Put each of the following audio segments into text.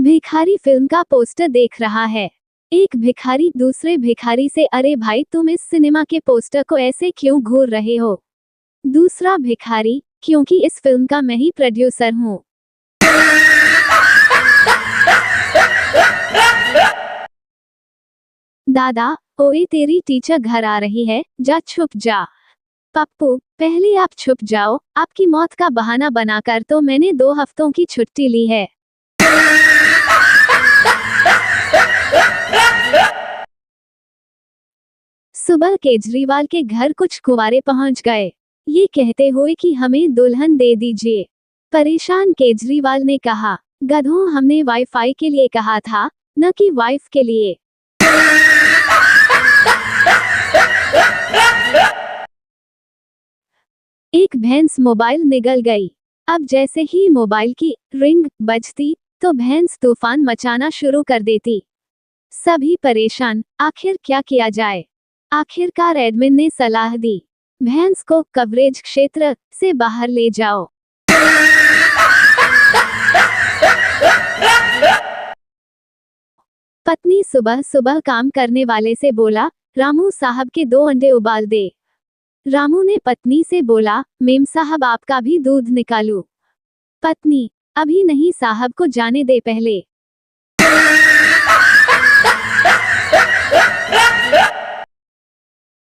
भिखारी फिल्म का पोस्टर देख रहा है। एक भिखारी दूसरे भिखारी से, अरे भाई तुम इस सिनेमा के पोस्टर को ऐसे क्यों घूर रहे हो? दूसरा भिखारी, क्योंकि इस फिल्म का मैं ही प्रोड्यूसर हूँ। दादा, ओए तेरी टीचर घर आ रही है, जा छुप जा। पप्पू, पहले आप छुप जाओ, आपकी मौत का बहाना बनाकर तो मैंने 2 हफ्तों की छुट्टी ली है। सुबह केजरीवाल के घर कुछ कुंवारे पहुंच गए, ये कहते हुए कि हमें दुल्हन दे दीजिए। परेशान केजरीवाल ने कहा, गधों, हमने वाईफाई के लिए कहा था, न कि वाइफ के लिए। एक भैंस मोबाइल निगल गई। अब जैसे ही मोबाइल की रिंग बजती तो भैंस तूफान मचाना शुरू कर देती। सभी परेशान, आखिर क्या किया जाए? आखिरकार एडमिन ने सलाह दी, भैंस को कवरेज क्षेत्र से बाहर ले जाओ। पत्नी सुबह सुबह काम करने वाले से बोला, रामू साहब के 2 अंडे उबाल दे। रामू ने पत्नी से बोला, मेम साहब आपका भी दूध निकालूं? पत्नी, अभी नहीं साहब को जाने दे पहले।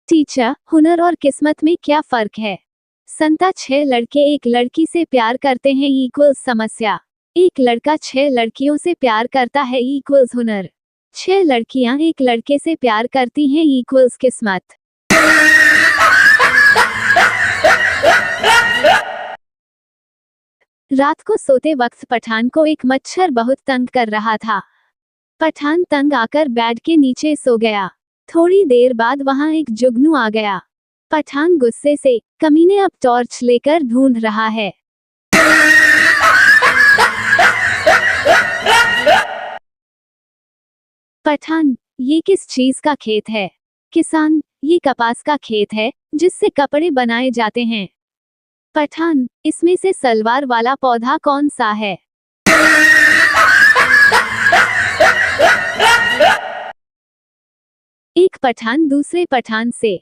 टीचर, हुनर और किस्मत में क्या फर्क है? संता, 6 लड़के एक लड़की से प्यार करते हैं इक्वल्स समस्या। एक लड़का 6 लड़कियों से प्यार करता है इक्वल्स हुनर। 6 लड़कियां एक लड़के से प्यार करती हैं इक्वल्स किस्मत। रात को सोते वक्त पठान को एक मच्छर बहुत तंग कर रहा था। पठान तंग आकर बेड के नीचे सो गया। थोड़ी देर बाद वहां एक जुगनू आ गया। पठान गुस्से से, कमीने अब टॉर्च लेकर ढूंढ रहा है। पठान, ये किस चीज का खेत है? किसान, ये कपास का खेत है जिससे कपड़े बनाए जाते हैं। पठान, इसमें से सलवार वाला पौधा कौन सा है? एक पठान दूसरे पठान से,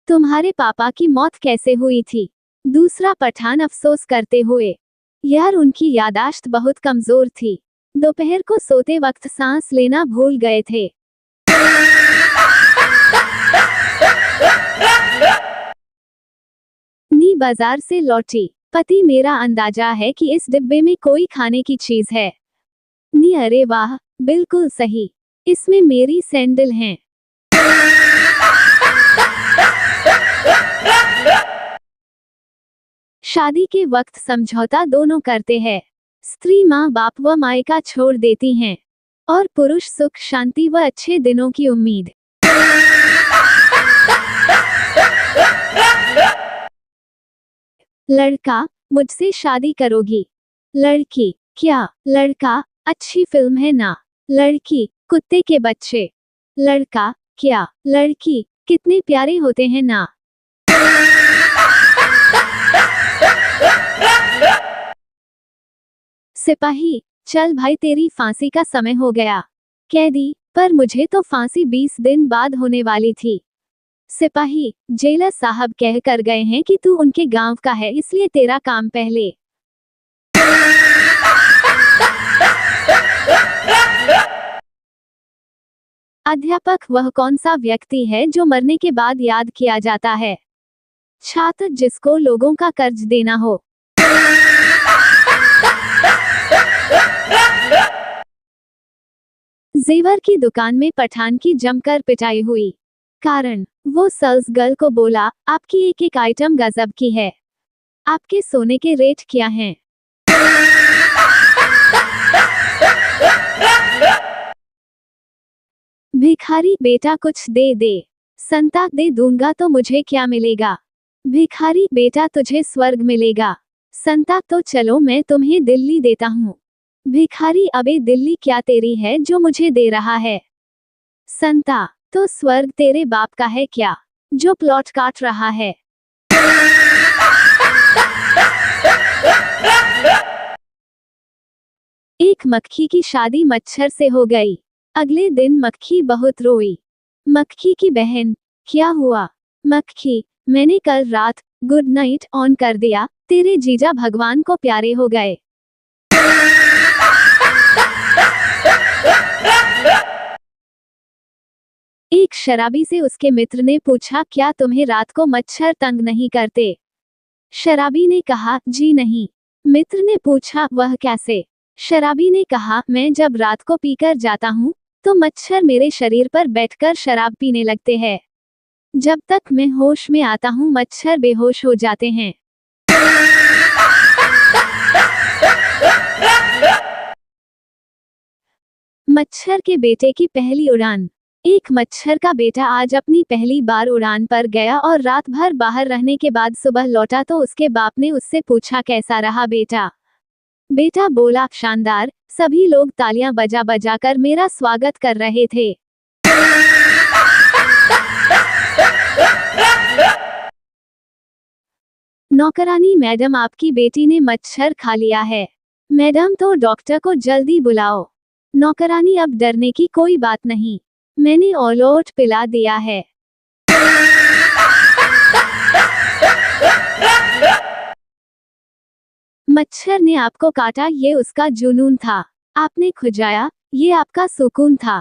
तुम्हारे पापा की मौत कैसे हुई थी? दूसरा पठान अफसोस करते हुए, यार उनकी यादाश्त बहुत कमजोर थी, दोपहर को सोते वक्त सांस लेना भूल गए थे। नी बाजार से लौटी, पति, मेरा अंदाजा है कि इस डिब्बे में कोई खाने की चीज है। नी, अरे वाह, बिल्कुल सही, इसमें मेरी सैंडल हैं। शादी के वक्त समझौता दोनों करते हैं। स्त्री माँ बाप व मायका छोड़ देती हैं और पुरुष सुख शांति व अच्छे दिनों की उम्मीद। लड़का, मुझसे शादी करोगी? लड़की, क्या? लड़का, अच्छी फिल्म है ना? लड़की, कुत्ते के बच्चे। लड़का, क्या? लड़की, कितने प्यारे होते हैं ना? सिपाही, चल भाई तेरी फांसी का समय हो गया। कैदी, पर मुझे तो फांसी 20 दिन बाद होने वाली थी। सिपाही, जेलर साहब कह कर गए हैं कि तू उनके गांव का है, इसलिए तेरा काम पहले। अध्यापक, वह कौन सा व्यक्ति है जो मरने के बाद याद किया जाता है? छात्र, जिसको लोगों का कर्ज देना हो। जेवर की दुकान में पठान की जमकर पिटाई हुई। कारण, वो सेल्स गर्ल को बोला, आपकी एक एक आइटम गजब की है, आपके सोने के रेट क्या हैं? भिखारी, बेटा कुछ दे दे। संता, दे दूंगा तो मुझे क्या मिलेगा? भिखारी, बेटा तुझे स्वर्ग मिलेगा। संता, तो चलो मैं तुम्हें दिल्ली देता हूँ। भिखारी, अबे दिल्ली क्या तेरी है जो मुझे दे रहा है? संता, तो स्वर्ग तेरे बाप का है क्या, जो प्लॉट काट रहा है? एक मक्खी की शादी मच्छर से हो गई। अगले दिन मक्खी बहुत रोई। मक्खी की बहन, क्या हुआ? मक्खी, मैंने कल रात गुड नाइट ऑन कर दिया, तेरे जीजा भगवान को प्यारे हो गए। एक शराबी से उसके मित्र ने पूछा, क्या तुम्हें रात को मच्छर तंग नहीं करते? शराबी ने कहा, जी नहीं। मित्र ने पूछा, वह कैसे? शराबी ने कहा, मैं जब रात को पीकर जाता हूँ तो मच्छर मेरे शरीर पर बैठकर शराब पीने लगते हैं। जब तक मैं होश में आता हूँ मच्छर बेहोश हो जाते हैं। मच्छर के बेटे की पहली उड़ान। एक मच्छर का बेटा आज अपनी पहली बार उड़ान पर गया और रात भर बाहर रहने के बाद सुबह लौटा तो उसके बाप ने उससे पूछा, कैसा रहा बेटा? बेटा बोला, शानदार, सभी लोग तालियां बजा बजा कर मेरा स्वागत कर रहे थे। नौकरानी, मैडम आपकी बेटी ने मच्छर खा लिया है। मैडम तो डॉक्टर को जल्दी बुलाओ। नौकरानी, अब डरने की कोई बात नहीं, मैंने ऑल आउट पिला दिया है। मच्छर ने आपको काटा, ये उसका जुनून था। आपने खुजाया, ये आपका सुकून था।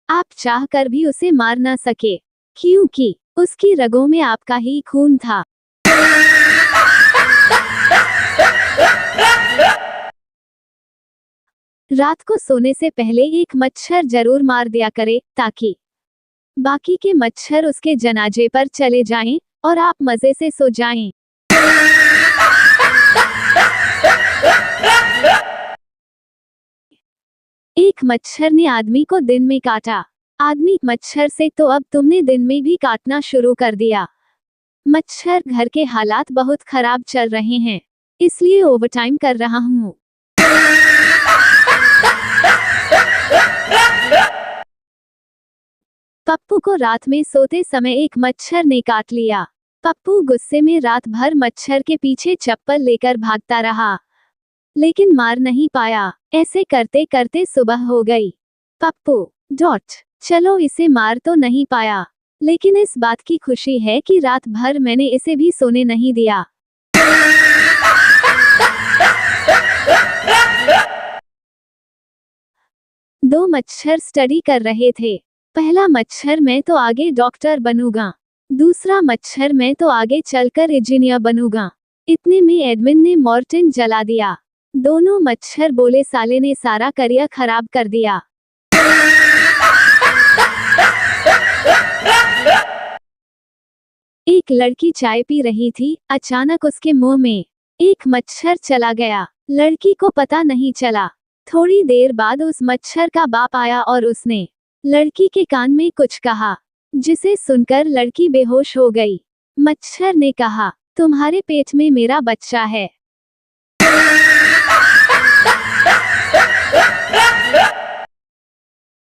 आप चाह कर भी उसे मार न सके, क्योंकि उसकी रगों में आपका ही खून था। रात को सोने से पहले एक मच्छर जरूर मार दिया करे, ताकि बाकी के मच्छर उसके जनाजे पर चले जाएं और आप मजे से सो जाएं। एक मच्छर ने आदमी को दिन में काटा। आदमी, मच्छर से तो अब तुमने दिन में भी काटना शुरू कर दिया। मच्छर, घर के हालात बहुत खराब चल रहे हैं, इसलिए ओवरटाइम कर रहा हूँ। पप्पू को रात में सोते समय एक मच्छर ने काट लिया। पप्पू गुस्से में रात भर मच्छर के पीछे चप्पल लेकर भागता रहा, लेकिन मार नहीं पाया। ऐसे करते करते सुबह हो गई। पप्पू चलो इसे मार तो नहीं पाया, लेकिन इस बात की खुशी है कि रात भर मैंने इसे भी सोने नहीं दिया। दो मच्छर स्टडी कर रहे थे। पहला मच्छर, मैं तो आगे डॉक्टर बनूंगा। दूसरा मच्छर, मैं तो आगे चलकर इंजीनियर बनूंगा। इतने में एडमिन ने मॉर्टिन जला दिया। दोनों मच्छर बोले, साले ने सारा करियर खराब कर दिया। एक लड़की चाय पी रही थी, अचानक उसके मुंह में एक मच्छर चला गया। लड़की को पता नहीं चला। थोड़ी देर बाद उस मच्छर का बाप आया और उसने लड़की के कान में कुछ कहा, जिसे सुनकर लड़की बेहोश हो गई। मच्छर ने कहा, तुम्हारे पेट में मेरा बच्चा है।